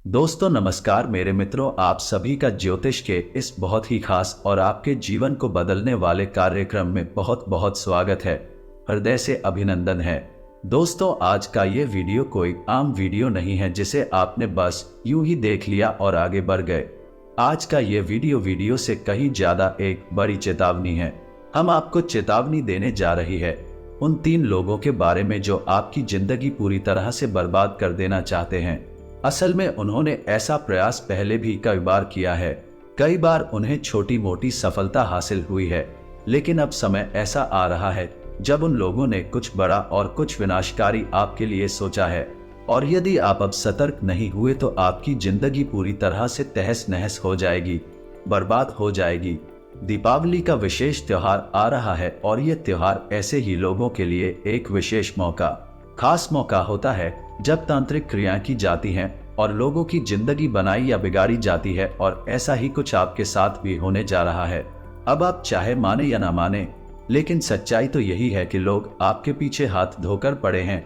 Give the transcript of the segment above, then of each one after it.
दोस्तों नमस्कार मेरे मित्रों, आप सभी का ज्योतिष के इस बहुत ही खास और आपके जीवन को बदलने वाले कार्यक्रम में बहुत बहुत स्वागत है। हृदय से अभिनंदन है। दोस्तों आज का ये वीडियो कोई आम वीडियो नहीं है जिसे आपने बस यूं ही देख लिया और आगे बढ़ गए। आज का ये वीडियो से कहीं ज्यादा एक बड़ी चेतावनी है। हम आपको चेतावनी देने जा रही है उन 3 लोगों के बारे में जो आपकी जिंदगी पूरी तरह से बर्बाद कर देना चाहते हैं। असल में उन्होंने ऐसा प्रयास पहले भी कई बार किया है। कई बार उन्हें छोटी मोटी सफलता हासिल हुई है, लेकिन अब समय ऐसा आ रहा है जब उन लोगों ने कुछ बड़ा और कुछ विनाशकारी आपके लिए सोचा है। और यदि आप अब सतर्क नहीं हुए तो आपकी जिंदगी पूरी तरह से तहस नहस हो जाएगी, बर्बाद हो जाएगी। दीपावली का विशेष त्योहार आ रहा है और ये त्योहार ऐसे ही लोगों के लिए एक विशेष खास मौका होता है जब तांत्रिक क्रियाएं की जाती हैं और लोगों की जिंदगी बनाई या बिगाड़ी जाती है, और ऐसा ही कुछ आपके साथ भी होने जा रहा है। अब आप चाहे माने या ना माने, लेकिन सच्चाई तो यही है कि लोग आपके पीछे हाथ धोकर पड़े हैं।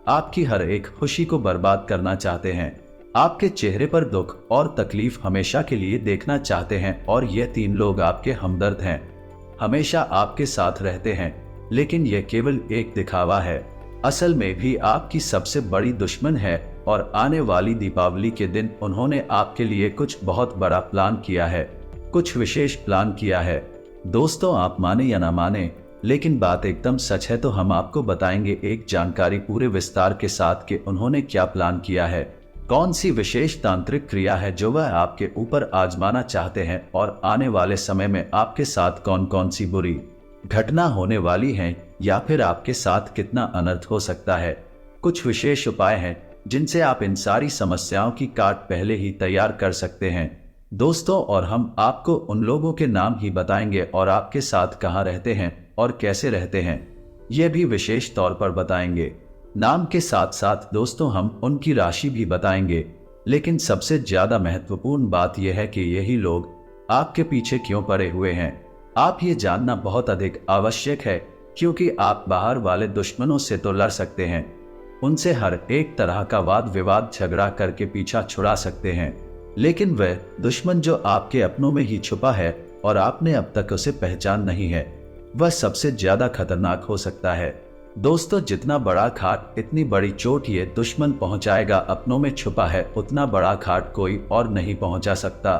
आपकी हर एक खुशी को बर्बाद करना चाहते हैं। आपके चेहरे पर दुख और तकलीफ हमेशा के लिए देखना चाहते हैं, और ये 3 लोग आपके हमदर्द हैं। हमेशा आपके साथ रहते हैं, लेकिन यह केवल एक दिखावा है। असल में भी आपकी सबसे बड़ी दुश्मन है, और आने वाली दीपावली के दिन उन्होंने आपके लिए कुछ बहुत बड़ा प्लान किया है, कुछ विशेष प्लान किया है। दोस्तों आप माने या ना माने, लेकिन बात एकदम सच है, तो हम आपको बताएंगे एक जानकारी पूरे विस्तार के साथ कि उन्होंने क्या प्लान किया है, कौन सी विशेष तांत्रिक क्रिया है जो वह आपके ऊपर आजमाना चाहते हैं, और आने वाले समय में आपके साथ कौन कौन सी बुरी घटना होने वाली है, या फिर आपके साथ कितना अनर्थ हो सकता है। कुछ विशेष उपाय हैं जिनसे आप इन सारी समस्याओं की काट पहले ही तैयार कर सकते हैं। दोस्तों और हम आपको उन लोगों के नाम ही बताएंगे और आपके साथ कहाँ रहते हैं और कैसे रहते हैं ये भी विशेष तौर पर बताएंगे। नाम के साथ साथ दोस्तों हम उनकी राशि भी बताएंगे। लेकिन सबसे ज्यादा महत्वपूर्ण बात यह है कि यही लोग आपके पीछे क्यों पड़े हुए हैं। आप ये जानना बहुत अधिक आवश्यक है, क्योंकि आप बाहर वाले दुश्मनों से तो लड़ सकते हैं, उनसे हर एक तरह का वाद विवाद झगड़ा करके पीछा छुड़ा सकते हैं, लेकिन वह दुश्मन जो आपके अपनों में ही छुपा है और आपने अब तक उसे पहचान नहीं है, वह सबसे ज्यादा खतरनाक हो सकता है। दोस्तों जितना बड़ा घाट इतनी बड़ी चोट ये दुश्मन पहुंचाएगा अपनों में छुपा है, उतना बड़ा घाट कोई और नहीं पहुंचा सकता।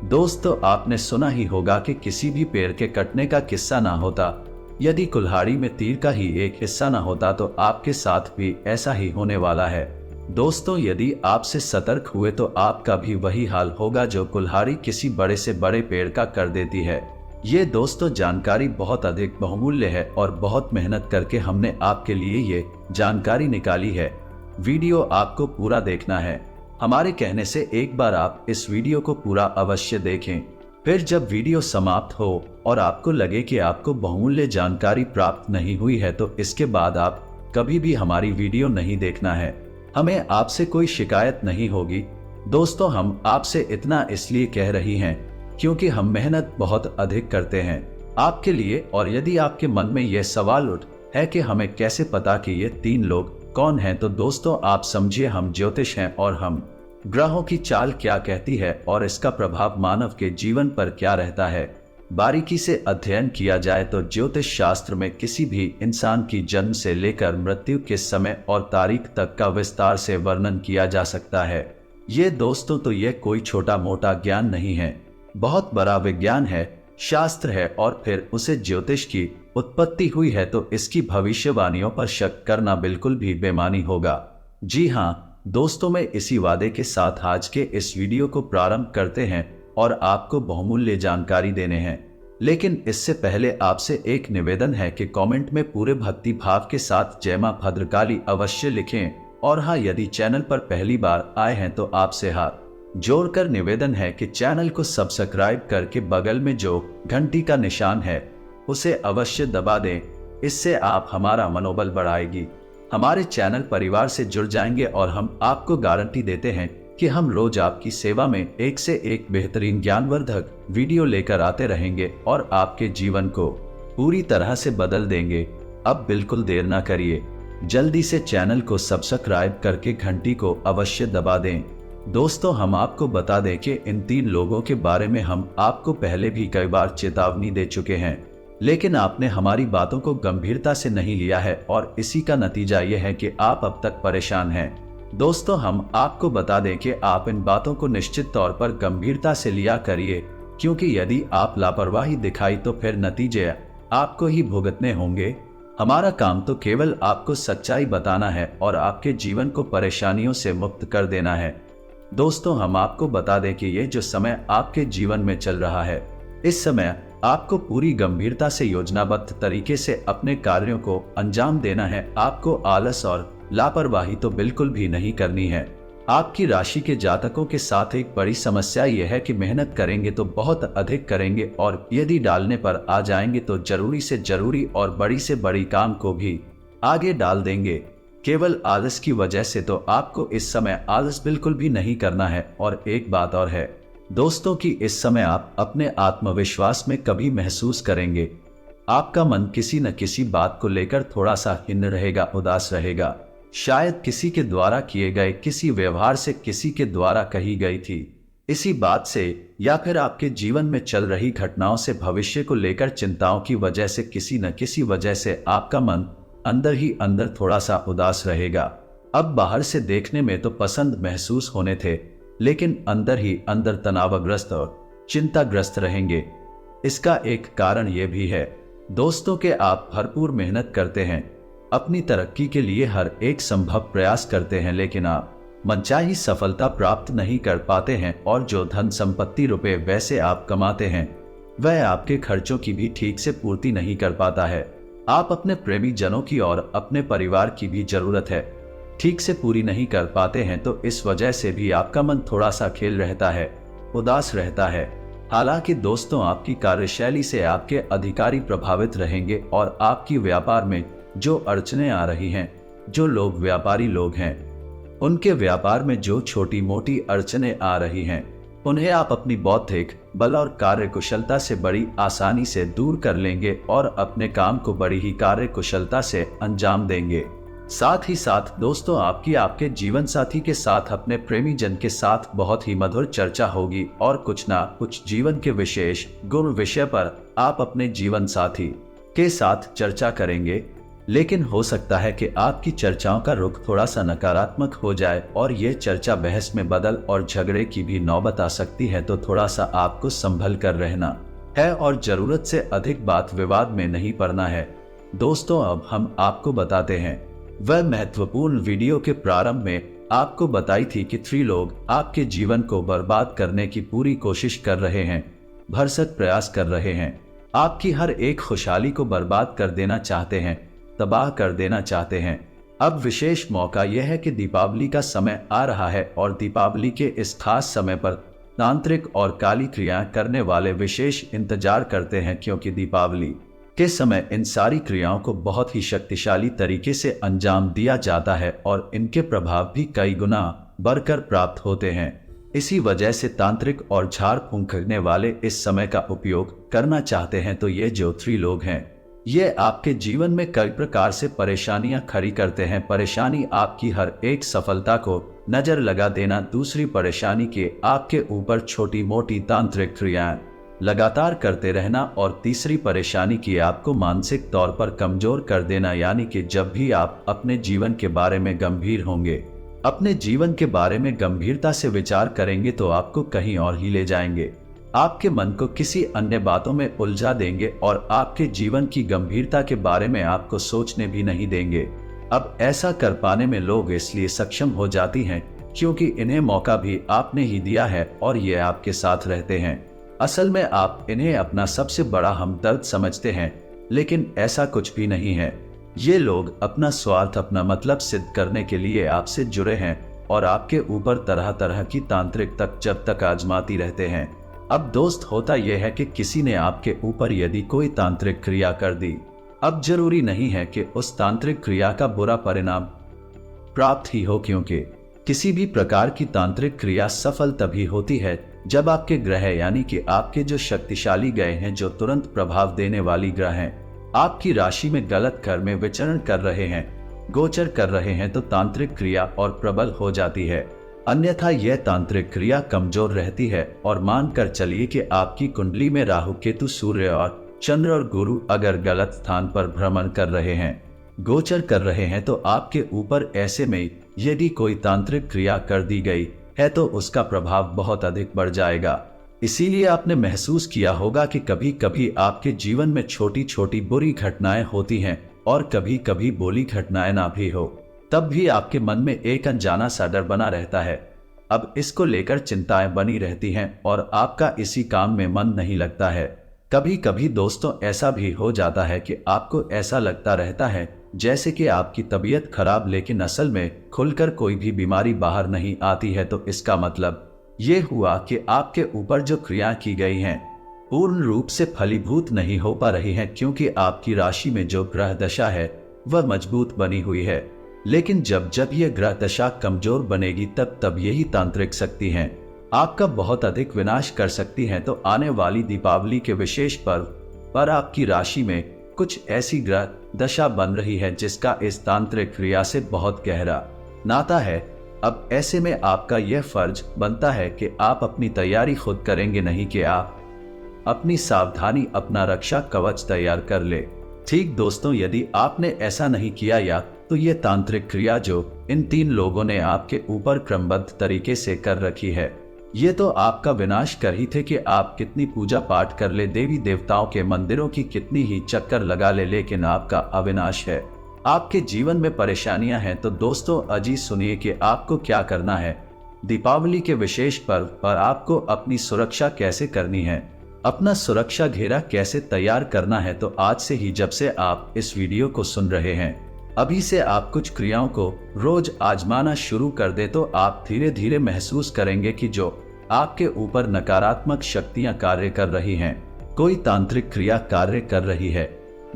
दोस्तों आपने सुना ही होगा कि किसी भी पेड़ के कटने का किस्सा ना होता, यदि कुल्हाड़ी में तीर का ही एक हिस्सा ना होता तो आपके साथ भी ऐसा ही होने वाला है। दोस्तों यदि आपसे सतर्क हुए तो आपका भी वही हाल होगा जो कुल्हाड़ी किसी बड़े से बड़े पेड़ का कर देती है। ये दोस्तों जानकारी बहुत अधिक बहुमूल्य है और बहुत मेहनत करके हमने आपके लिए ये जानकारी निकाली है। वीडियो आपको पूरा देखना है। हमारे कहने से एक बार आप इस वीडियो को पूरा अवश्य देखें। फिर जब वीडियो समाप्त हो और आपको लगे कि आपको बहुमूल्य जानकारी प्राप्त नहीं हुई है तो इसके बाद आप कभी भी हमारी वीडियो नहीं देखना है। हमें आपसे कोई शिकायत नहीं होगी। दोस्तों हम आपसे इतना इसलिए कह रही हैं क्योंकि हम मेहनत बहुत अधिक करते हैं आपके लिए, और यदि आपके मन में यह सवाल उठ है कि हमें कैसे पता कि ये 3 लोग कौन हैं, तो दोस्तों आप समझिए हम ज्योतिष हैं और हम ग्रहों की चाल क्या कहती है और इसका प्रभाव मानव के जीवन पर क्या रहता है बारीकी से अध्ययन किया जाए तो ज्योतिष शास्त्र में किसी भी इंसान की जन्म से लेकर मृत्यु के समय और तारीख तक का विस्तार से वर्णन किया जा सकता है। ये दोस्तों तो ये कोई छोटा मोटा ज्ञान नहीं है, बहुत बड़ा विज्ञान है, शास्त्र है, और फिर उसे ज्योतिष की उत्पत्ति हुई है तो इसकी भविष्यवाणियों पर शक करना बिल्कुल भी बेमानी होगा। जी हाँ दोस्तों मैं इसी वादे के साथ आज के इस वीडियो को प्रारंभ करते हैं और आपको बहुमूल्य जानकारी देने हैं। लेकिन इससे पहले आपसे एक निवेदन है कि कमेंट में पूरे भक्ति भाव के साथ जय मां भद्रकाली अवश्य लिखें, और हाँ यदि चैनल पर पहली बार आए हैं तो आपसे हाथ जोड़कर निवेदन है कि चैनल को सब्सक्राइब करके बगल में जो घंटी का निशान है उसे अवश्य दबा दें। इससे आप हमारा मनोबल बढ़ाएगी, हमारे चैनल परिवार से जुड़ जाएंगे, और हम आपको गारंटी देते हैं कि हम रोज आपकी सेवा में एक से एक बेहतरीन ज्ञानवर्धक वीडियो लेकर आते रहेंगे और आपके जीवन को पूरी तरह से बदल देंगे। अब बिल्कुल देर ना करिए, जल्दी से चैनल को सब्सक्राइब करके घंटी को अवश्य दबा दें। दोस्तों, हम आपको बता दें कि इन 3 लोगों के बारे में हम आपको पहले भी कई बार चेतावनी दे चुके हैं, लेकिन आपने हमारी बातों को गंभीरता से नहीं लिया है और इसी का नतीजा यह है कि आप अब तक परेशान हैं। दोस्तों, हम आपको बता दें कि आप इन बातों को निश्चित तौर पर गंभीरता से लिया करिए, क्योंकि यदि आप लापरवाही दिखाई तो फिर नतीजे आपको ही भुगतने होंगे। हमारा काम तो केवल आपको सच्चाई बताना है और आपके जीवन को परेशानियों से मुक्त कर देना है। दोस्तों, हम आपको बता दें कि ये जो समय आपके जीवन में चल रहा है, इस समय आपको पूरी गंभीरता से योजनाबद्ध तरीके से अपने कार्यों को अंजाम देना है। आपको आलस और लापरवाही तो बिल्कुल भी नहीं करनी है। आपकी राशि के जातकों के साथ एक बड़ी समस्या यह है कि मेहनत करेंगे तो बहुत अधिक करेंगे और यदि डालने पर आ जाएंगे तो जरूरी से जरूरी और बड़ी से बड़ी काम को भी आगे डाल देंगे। केवल आलस की वजह से तो आपको इस समय आलस बिल्कुल भी नहीं करना है। और एक बात और है दोस्तों कि इस समय आप अपने आत्मविश्वास में कभी महसूस करेंगे आपका मन किसी न किसी बात को लेकर थोड़ा सा खिन्न रहेगा, उदास रहेगा। शायद किसी के द्वारा किए गए किसी व्यवहार से, किसी के द्वारा कही गई थी इसी बात से, या फिर आपके जीवन में चल रही घटनाओं से, भविष्य को लेकर चिंताओं की वजह से किसी न किसी वजह से आपका मन अंदर ही अंदर थोड़ा सा उदास रहेगा। अब बाहर से देखने में तो पसंद महसूस होने थे, लेकिन अंदर ही अंदर तनावग्रस्त और चिंताग्रस्त रहेंगे। इसका एक कारण यह भी है दोस्तों कि आप भरपूर मेहनत करते हैं, अपनी तरक्की के लिए हर एक संभव प्रयास करते हैं, लेकिन आप मनचाही सफलता प्राप्त नहीं कर पाते हैं और जो धन संपत्ति रुपए वैसे आप कमाते हैं वह आपके खर्चों की भी ठीक से पूर्ति नहीं कर पाता है। आप अपने प्रेमी जनों की और अपने परिवार की भी जरूरत है ठीक से पूरी नहीं कर पाते हैं, तो इस वजह से भी आपका मन थोड़ा सा खेल रहता है, उदास रहता है। हालांकि दोस्तों, आपकी कार्यशैली से आपके अधिकारी प्रभावित रहेंगे और आपकी व्यापार में जो अड़चने आ रही हैं, जो लोग व्यापारी लोग हैं उनके व्यापार में जो छोटी मोटी अड़चने आ रही हैं, उन्हें आप अपनी बौद्धिक बल और कार्य कुशलता से बड़ी आसानी से दूर कर लेंगे और अपने काम को बड़ी ही कार्य कुशलता से अंजाम देंगे। साथ ही साथ दोस्तों, आपके जीवन साथी के साथ, अपने प्रेमी जन के साथ बहुत ही मधुर चर्चा होगी और कुछ ना कुछ जीवन के विशेष गुण विषय पर आप अपने जीवन साथी के साथ चर्चा करेंगे। लेकिन हो सकता है कि आपकी चर्चाओं का रुख थोड़ा सा नकारात्मक हो जाए और ये चर्चा बहस में बदल और झगड़े की भी नौबत आ सकती है, तो थोड़ा सा आपको संभल कर रहना है और जरूरत से अधिक बात विवाद में नहीं पड़ना है। दोस्तों, अब हम आपको बताते हैं वह महत्वपूर्ण वीडियो के प्रारंभ में आपको बताई थी कि 3 लोग आपके जीवन को बर्बाद करने की पूरी कोशिश कर रहे हैं, भरसक प्रयास कर रहे हैं, आपकी हर एक खुशहाली को बर्बाद कर देना चाहते हैं, तबाह कर देना चाहते हैं। अब विशेष मौका यह है कि दीपावली का समय आ रहा है और दीपावली के इस खास समय पर तांत्रिक और काली क्रियाएं करने वाले विशेष इंतजार करते हैं, क्योंकि दीपावली के समय इन सारी क्रियाओं को बहुत ही शक्तिशाली तरीके से अंजाम दिया जाता है और इनके प्रभाव भी कई गुना बढ़कर प्राप्त होते हैं। इसी वजह से तांत्रिक और झाड़ फूंक करने वाले इस समय का उपयोग करना चाहते हैं। तो ये जो 3 लोग हैं, ये आपके जीवन में कई प्रकार से परेशानियां खड़ी करते हैं। परेशानी आपकी हर एक सफलता को नजर लगा देना, दूसरी परेशानी के आपके ऊपर छोटी मोटी तांत्रिक क्रियाएं लगातार करते रहना और तीसरी परेशानी की आपको मानसिक तौर पर कमजोर कर देना। यानी कि जब भी आप अपने जीवन के बारे में गंभीर होंगे, अपने जीवन के बारे में गंभीरता से विचार करेंगे, तो आपको कहीं और ही ले जाएंगे, आपके मन को किसी अन्य बातों में उलझा देंगे और आपके जीवन की गंभीरता के बारे में आपको सोचने भी नहीं देंगे। अब ऐसा कर पाने में लोग इसलिए सक्षम हो जाती हैं क्योंकि इन्हें मौका भी आपने ही दिया है और ये आपके साथ रहते हैं। असल में आप इन्हें अपना सबसे बड़ा हमदर्द समझते हैं, लेकिन ऐसा कुछ भी नहीं है। ये लोग अपना स्वार्थ, अपना मतलब सिद्ध करने के लिए आपसे जुड़े हैं और आपके ऊपर तरह तरह की तांत्रिक तक जब तक आजमाती रहते हैं। अब दोस्त, होता यह है कि किसी ने आपके ऊपर यदि कोई तांत्रिक क्रिया कर दी, अब जरूरी नहीं है कि उस तांत्रिक क्रिया का बुरा परिणाम प्राप्त ही हो, क्योंकि किसी भी प्रकार की तांत्रिक क्रिया सफल तभी होती है जब आपके ग्रह, यानी कि आपके जो शक्तिशाली ग्रह हैं, जो तुरंत प्रभाव देने वाली ग्रह हैं, आपकी राशि में गलत घर में विचरण कर रहे हैं, गोचर कर रहे हैं, तो तांत्रिक क्रिया और प्रबल हो जाती है। अन्यथा यह तांत्रिक क्रिया कमजोर रहती है। और मानकर चलिए कि आपकी कुंडली में राहु, केतु, सूर्य और चंद्र और गुरु अगर गलत स्थान पर भ्रमण कर रहे हैं, गोचर कर रहे हैं, तो आपके ऊपर ऐसे में यदि कोई तांत्रिक क्रिया कर दी गई है तो उसका प्रभाव बहुत अधिक बढ़ जाएगा। इसीलिए आपने महसूस किया होगा कि कभी कभी आपके जीवन में छोटी छोटी बुरी घटनाएं होती हैं और कभी कभी बुरी घटनाएं ना भी हो, तब भी आपके मन में एक अनजाना सा डर बना रहता है। अब इसको लेकर चिंताएं बनी रहती हैं और आपका इसी काम में मन नहीं लगता है। कभी कभी दोस्तों ऐसा भी हो जाता है कि आपको ऐसा लगता रहता है जैसे कि आपकी तबीयत खराब, लेकिन असल में खुलकर कोई भी बीमारी बाहर नहीं आती है। तो इसका मतलब ये हुआ कि आपके ऊपर जो क्रिया की गई हैं पूर्ण रूप से फलीभूत नहीं हो पा रही हैं, क्योंकि आपकी राशि में जो ग्रह दशा है वह मजबूत बनी हुई है। लेकिन जब जब यह ग्रह दशा कमजोर बनेगी तब तब यही तांत्रिक शक्ति हैं आपका बहुत अधिक विनाश कर सकती हैं। तो आने वाली दीपावली के विशेष पर्व पर आपकी राशि में कुछ ऐसी ग्रह दशा बन रही है जिसका इस तांत्रिक क्रिया से बहुत गहरा नाता है। अब ऐसे में आपका यह फर्ज बनता है कि आप अपनी तैयारी खुद करेंगे, नहीं कि आप अपनी सावधानी, अपना रक्षा कवच तैयार कर ले। ठीक दोस्तों, यदि आपने ऐसा नहीं किया या तो ये तांत्रिक क्रिया जो इन 3 लोगों ने आपके ऊपर क्रमबद्ध तरीके से कर रखी है, ये तो आपका विनाश कर ही थे कि आप कितनी पूजा पाठ कर ले, देवी देवताओं के मंदिरों की कितनी ही चक्कर लगा ले, लेकिन आपका अविनाश है। आपके जीवन में परेशानियां हैं। तो दोस्तों अजी सुनिए कि आपको क्या करना है। दीपावली के विशेष पर्व पर आपको अपनी सुरक्षा कैसे करनी है, अपना सुरक्षा घेरा कैसे तैयार करना है। तो आज से ही, जब से आप इस वीडियो को सुन रहे हैं, अभी से आप कुछ क्रियाओं को रोज आजमाना शुरू कर दे तो आप धीरे धीरे महसूस करेंगे कि जो आपके ऊपर नकारात्मक शक्तियां कार्य कर रही हैं, कोई तांत्रिक क्रिया कार्य कर रही है,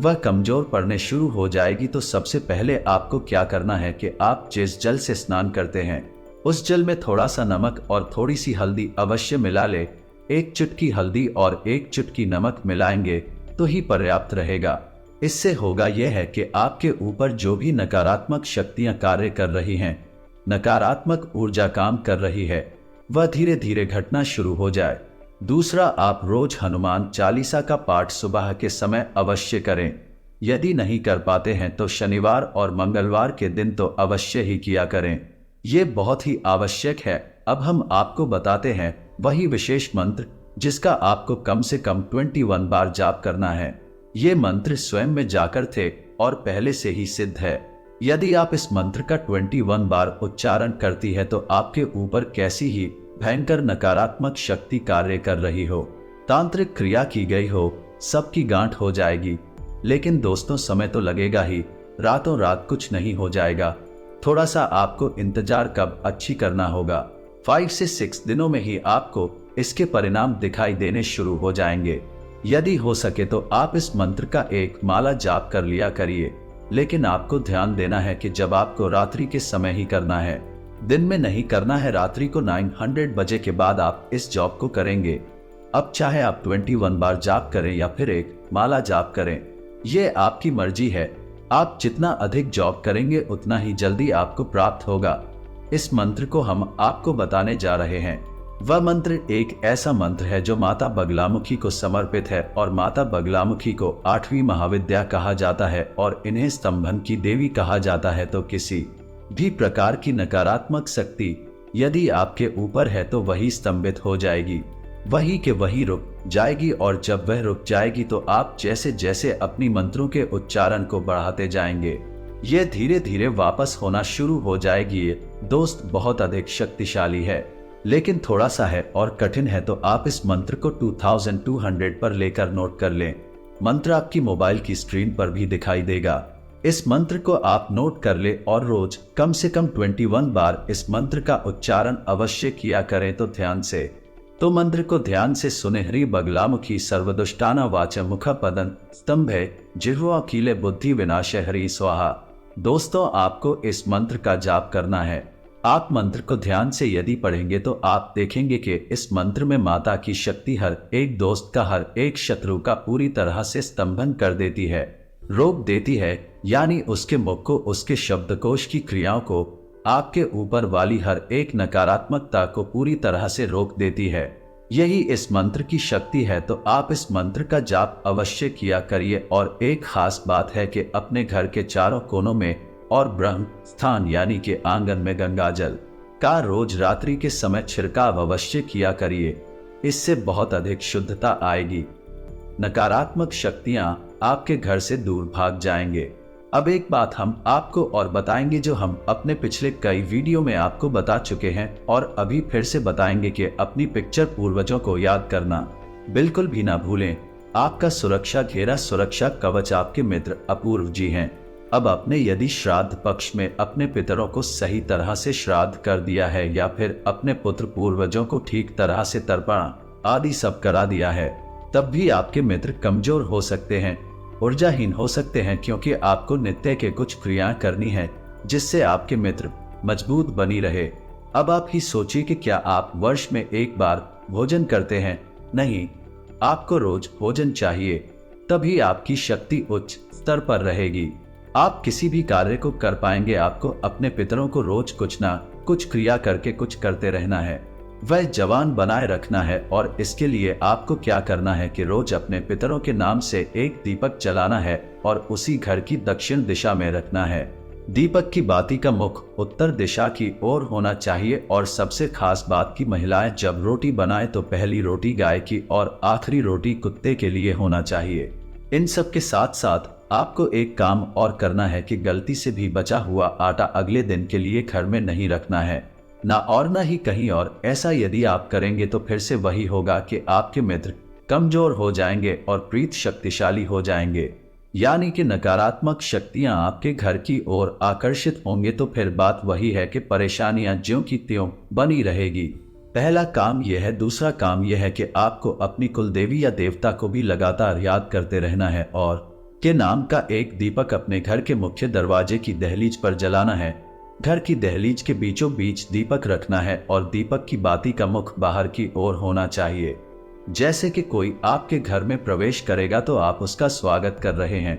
वह कमजोर पड़ने शुरू हो जाएगी। तो सबसे पहले आपको क्या करना है कि आप जिस जल से स्नान करते हैं उस जल में थोड़ा सा नमक और थोड़ी सी हल्दी अवश्य मिला ले। 1 चुटकी हल्दी और 1 चुटकी नमक मिलाएंगे तो ही पर्याप्त रहेगा। इससे होगा यह है कि आपके ऊपर जो भी नकारात्मक शक्तियां कार्य कर रही हैं, नकारात्मक ऊर्जा काम कर रही है, वह धीरे धीरे घटना शुरू हो जाए। दूसरा, आप रोज हनुमान चालीसा का पाठ सुबह के समय अवश्य करें। यदि नहीं कर पाते हैं तो शनिवार और मंगलवार के दिन तो अवश्य ही किया करें। ये बहुत ही आवश्यक है। अब हम आपको बताते हैं वही विशेष मंत्र जिसका आपको कम से कम 21 बार जाप करना है। ये मंत्र स्वयं में जाकर थे और पहले से ही सिद्ध है। यदि आप इस मंत्र का 21 बार उच्चारण करती है तो आपके ऊपर कैसी ही भयंकर नकारात्मक शक्ति कार्य कर रही हो, तांत्रिक क्रिया की गई हो, सबकी गांठ हो जाएगी। लेकिन दोस्तों समय तो लगेगा ही, रातों रात कुछ नहीं हो जाएगा। थोड़ा सा आपको इंतजार कब अच्छी करना होगा। 5 से 6 दिनों में ही आपको इसके परिणाम दिखाई देने शुरू हो जाएंगे। यदि हो सके तो आप इस मंत्र का एक माला जाप कर लिया करिए, लेकिन आपको ध्यान देना है कि जब आपको रात्रि के समय ही करना है, दिन में नहीं करना है। रात्रि को 900 बजे के बाद आप इस जॉब को करेंगे। अब चाहे आप 21 बार जाप करें या फिर एक माला जाप करें, ये आपकी मर्जी है। आप जितना अधिक जॉब करेंगे उतना ही जल्दी आपको प्राप्त होगा। इस मंत्र को हम आपको बताने जा रहे हैं। वह मंत्र एक ऐसा मंत्र है जो माता बगलामुखी को समर्पित है और माता बगलामुखी को 8वीं महाविद्या कहा जाता है और इन्हें स्तंभन की देवी कहा जाता है। तो किसी भी प्रकार की नकारात्मक शक्ति यदि आपके ऊपर है तो वही स्तंभित हो जाएगी, वही के वही रुक जाएगी। और जब वह रुक जाएगी तो आप जैसे जैसे अपनी मंत्रों के उच्चारण को बढ़ाते जाएंगे, ये धीरे धीरे वापस होना शुरू हो जाएगी। ये दोस्त बहुत अधिक शक्तिशाली है, लेकिन थोड़ा सा है और कठिन है। तो आप इस मंत्र को 2200 पर लेकर नोट कर लें। मंत्र आपकी मोबाइल की स्क्रीन पर भी दिखाई देगा। इस मंत्र को आप नोट कर ले और रोज कम से कम 21 बार इस मंत्र का उच्चारण अवश्य किया करें। तो ध्यान से, तो मंत्र को ध्यान से सुने। ह्री बगलामुखी सर्वदुष्टाना वाच मुख पदन स्तंभे जिह्वा कीले बुद्धि विनाशे हरि स्वाहा। दोस्तों आपको इस मंत्र का जाप करना है। आप मंत्र को ध्यान से यदि पढ़ेंगे तो आप देखेंगे कि इस मंत्र में माता की शक्ति हर एक दोस्त का, हर एक शत्रु का पूरी तरह से स्तंभन कर देती है, रोक देती है। यानी उसके मुख को, उसके शब्दकोश की क्रियाओं को आपके ऊपर वाली हर एक नकारात्मकता को पूरी तरह से रोक देती है। यही इस मंत्र की शक्ति है, तो आप इस मंत्र का जाप अवश्य किया करिए। और एक खास बात है कि अपने घर के चारों कोनों में और ब्रह्म स्थान यानी कि आंगन में गंगा जल का रोज रात्रि के समय छिड़काव अवश्य किया करिए। इससे बहुत अधिक शुद्धता आएगी, नकारात्मक शक्तियां आपके घर से दूर भाग जाएंगे। अब एक बात हम आपको और बताएंगे जो हम अपने पिछले कई वीडियो में आपको बता चुके हैं और अभी फिर से बताएंगे कि अपनी पिक्चर पूर्वजों को याद करना बिल्कुल भी ना भूलें। आपका सुरक्षा घेरा, सुरक्षा कवच आपके मित्र अपूर्व जी हैं। अब आपने यदि श्राद्ध पक्ष में अपने पितरों को सही तरह से श्राद्ध कर दिया है या फिर अपने पुत्र पूर्वजों को ठीक तरह से तर्पण आदि सब करा दिया है, तब भी आपके मित्र कमजोर हो सकते हैं, ऊर्जाहीन हो सकते हैं, क्योंकि आपको नित्य के कुछ क्रियाएं करनी है जिससे आपके मित्र मजबूत बनी रहे। अब आप ही सोचिए कि क्या आप वर्ष में एक बार भोजन करते हैं? नहीं, आपको रोज भोजन चाहिए, तभी आपकी शक्ति उच्च स्तर पर रहेगी, आप किसी भी कार्य को कर पाएंगे। आपको अपने पितरों को रोज कुछ ना कुछ क्रिया करके कुछ करते रहना है, वह जवान बनाए रखना है। और इसके लिए आपको क्या करना है कि रोज अपने पितरों के नाम से एक दीपक जलाना है और उसी घर की दक्षिण दिशा में रखना है। दीपक की बाती का मुख उत्तर दिशा की ओर होना चाहिए। और सबसे खास बात की महिलाएं जब रोटी बनाए तो पहली रोटी गाय की और आखिरी रोटी कुत्ते के लिए होना चाहिए। इन सब के साथ साथ आपको एक काम और करना है कि गलती से भी बचा हुआ आटा अगले दिन के लिए घर में नहीं रखना है, ना और ना ही कहीं और। ऐसा यदि आप करेंगे तो फिर से वही होगा कि आपके मित्र कमजोर हो जाएंगे और प्रीत शक्तिशाली हो जाएंगे, यानी कि नकारात्मक शक्तियां आपके घर की ओर आकर्षित होंगे। तो फिर बात वही है कि परेशानियां ज्यों की त्यों बनी रहेगी। पहला काम यह है। दूसरा काम यह है कि आपको अपनी कुल देवी या देवता को भी लगातार याद करते रहना है और के नाम का एक दीपक अपने घर के मुख्य दरवाजे की दहलीज पर जलाना है। घर की दहलीज के बीचों बीच दीपक रखना है और दीपक की बाती का मुख बाहर की ओर होना चाहिए। जैसे कि कोई आपके घर में प्रवेश करेगा तो आप उसका स्वागत कर रहे हैं,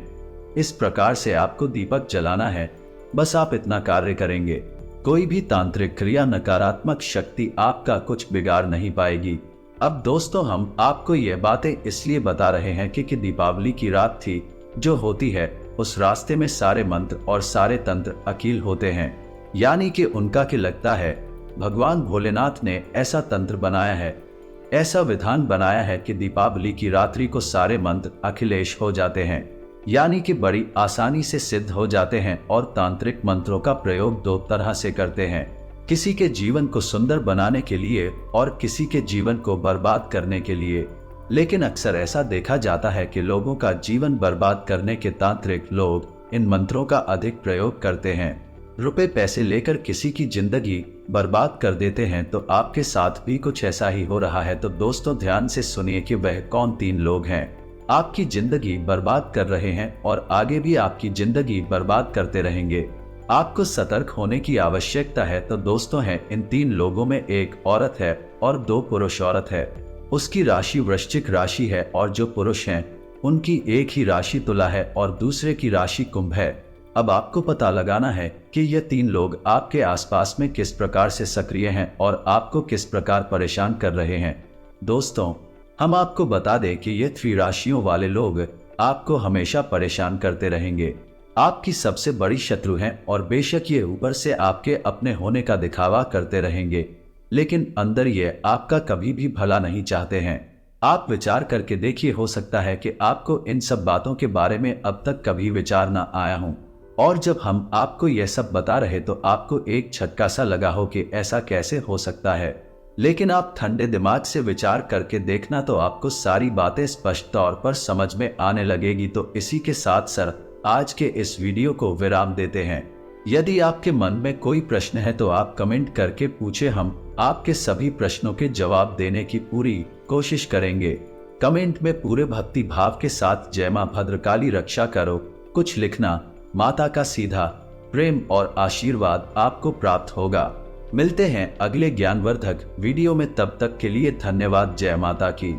इस प्रकार से आपको दीपक जलाना है। बस आप इतना कार्य करेंगे, कोई भी तांत्रिक क्रिया, नकारात्मक शक्ति आपका कुछ बिगाड़ नहीं पाएगी। अब दोस्तों, हम आपको ये बातें इसलिए बता रहे हैं कि दीपावली की रात थी जो होती है, उस रास्ते में सारे मंत्र और सारे तंत्र अकील होते हैं, यानी कि उनका कि लगता है भगवान भोलेनाथ ने ऐसा तंत्र बनाया है, ऐसा विधान बनाया है कि दीपावली की रात्रि को सारे मंत्र अखिलेश हो जाते हैं, यानी कि बड़ी आसानी से सिद्ध हो जाते हैं। और तांत्रिक मंत्रों का प्रयोग दो तरह से करते हैं, किसी के जीवन को सुंदर बनाने के लिए और किसी के जीवन को बर्बाद करने के लिए। लेकिन अक्सर ऐसा देखा जाता है कि लोगों का जीवन बर्बाद करने के तांत्रिक लोग इन मंत्रों का अधिक प्रयोग करते हैं, रुपए पैसे लेकर किसी की जिंदगी बर्बाद कर देते हैं। तो आपके साथ भी कुछ ऐसा ही हो रहा है। तो दोस्तों, ध्यान से सुनिए कि वह कौन तीन लोग हैं आपकी जिंदगी बर्बाद कर रहे हैं और आगे भी आपकी जिंदगी बर्बाद करते रहेंगे। आपको सतर्क होने की आवश्यकता है। तो दोस्तों हैं, इन तीन लोगों में एक औरत है और दो पुरुष औरत है। उसकी राशि वृश्चिक राशि है और जो पुरुष हैं उनकी एक ही राशि तुला है और दूसरे की राशि कुंभ है। अब आपको पता लगाना है कि ये तीन लोग आपके आसपास में किस प्रकार से सक्रिय हैं और आपको किस प्रकार परेशान कर रहे हैं। दोस्तों, हम आपको बता दें कि ये त्रिराशियों वाले लोग आपको हमेशा परेशान करते रहेंगे, आपकी सबसे बड़ी शत्रु हैं। और बेशक ये ऊपर से आपके अपने होने का दिखावा करते रहेंगे, लेकिन अंदर ये आपका कभी भी भला नहीं चाहते हैं। आप विचार करके देखिए, हो सकता है कि आपको इन सब बातों के बारे में अब तक कभी विचार ना आया हो, और जब हम आपको यह सब बता रहे तो आपको एक झटका सा लगा हो कि ऐसा कैसे हो सकता है। लेकिन आप ठंडे दिमाग से विचार करके देखना तो आपको सारी बातें स्पष्ट तौर पर समझ में आने लगेगी। तो इसी के साथ सर आज के इस वीडियो को विराम देते हैं। यदि आपके मन में कोई प्रश्न है तो आप कमेंट करके पूछे, हम आपके सभी प्रश्नों के जवाब देने की पूरी कोशिश करेंगे। कमेंट में पूरे भक्ति भाव के साथ जय मां भद्रकाली रक्षा करो कुछ लिखना, माता का सीधा प्रेम और आशीर्वाद आपको प्राप्त होगा। मिलते हैं अगले ज्ञानवर्धक वीडियो में, तब तक के लिए धन्यवाद। जय माता की।